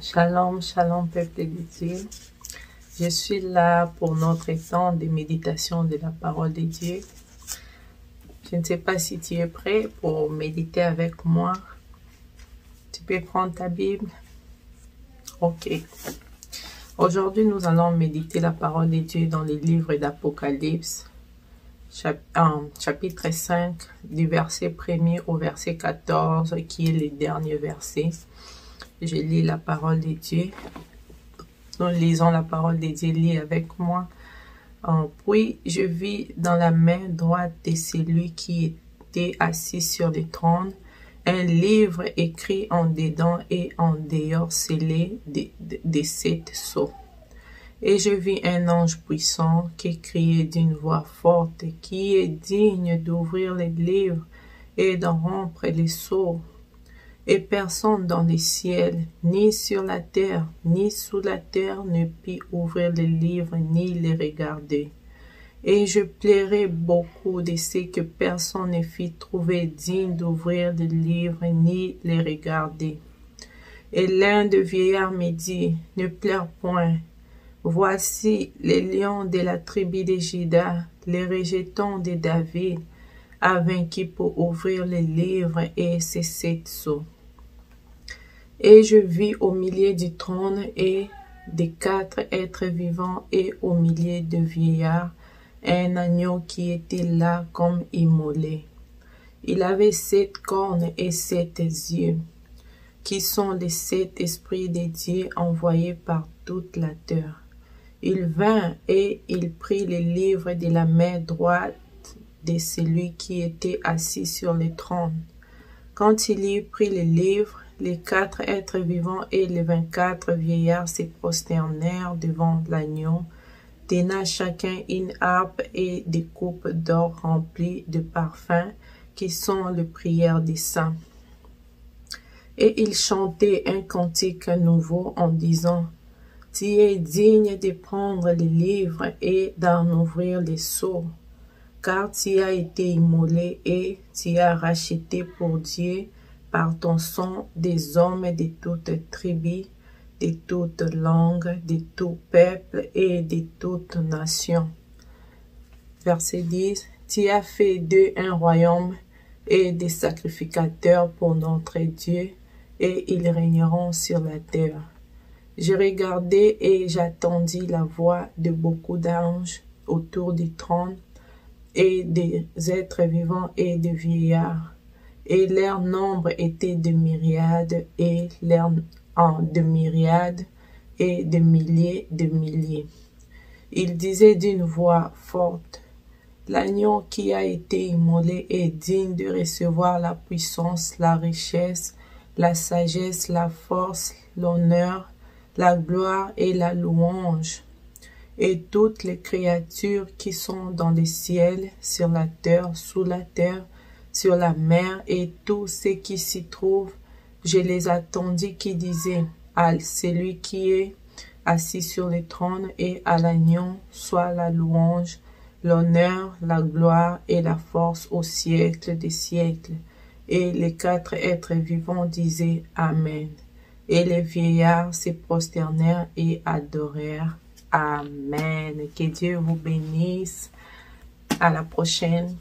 Shalom, shalom, peuple de Dieu. Je suis là pour notre temps de méditation de la parole de Dieu. Je ne sais pas si tu es prêt pour méditer avec moi. Tu peux prendre ta Bible. Ok. Aujourd'hui, nous allons méditer la parole de Dieu dans le livre d'Apocalypse, chapitre 5, du verset 1er au verset 14, qui est le dernier verset. Je lis la parole de Dieu. Nous lisons la parole de Dieu. Lis avec moi. Puis je vis dans la main droite de celui qui était assis sur le trône un livre écrit en dedans et en dehors scellé de 7 sceaux. Et je vis un ange puissant qui criait d'une voix forte, qui est digne d'ouvrir les livres et d'en rompre les sceaux. Et personne dans les ciels, ni sur la terre, ni sous la terre, ne put ouvrir les livres, ni les regarder. Et je plairais beaucoup de ce que personne ne fut trouvé digne d'ouvrir les livres, ni les regarder. Et l'un des vieillards me dit, ne pleure point. Voici les lions de la tribu de Juda, les rejetons de David, a vaincu pour ouvrir les livres et ses 7 sceaux. Et je vis au milieu du trône et des 4 êtres vivants et au milieu de vieillards un agneau qui était là comme immolé. Il avait 7 cornes et 7 yeux, qui sont les 7 esprits de Dieu envoyés par toute la terre. Il vint et il prit le livre de la main droite de celui qui était assis sur le trône. Quand il eut pris le livre, les 4 êtres vivants et les 24 vieillards se prosternèrent devant l'agneau, tenant chacun une harpe et des coupes d'or remplies de parfums, qui sont les prières des saints. Et ils chantaient un cantique nouveau en disant, « Tu es digne de prendre le livre et d'en ouvrir les sceaux, car tu as été immolé et tu as racheté pour Dieu par ton sang des hommes de toutes tribus, de toutes langues, de tout peuple et de toutes nations. » Verset 10. Tu as fait d'eux un royaume et des sacrificateurs pour notre Dieu, et ils régneront sur la terre. Je regardai et j'attendis la voix de beaucoup d'anges autour du trône, et des êtres vivants et des vieillards, et leur nombre était de myriades et de myriades et de milliers de milliers. Ils disaient d'une voix forte, l'agneau qui a été immolé est digne de recevoir la puissance, la richesse, la sagesse, la force, l'honneur, la gloire et la louange. Et toutes les créatures qui sont dans les ciels, sur la terre, sous la terre, sur la mer et tout ce qui s'y trouve, je les attendis qui disaient, à celui qui est assis sur le trône et à l'agneau soit la louange, l'honneur, la gloire et la force au siècle des siècles. Et les 4 êtres vivants disaient Amen. Et les vieillards se prosternèrent et adorèrent. Amen. Que Dieu vous bénisse. À la prochaine.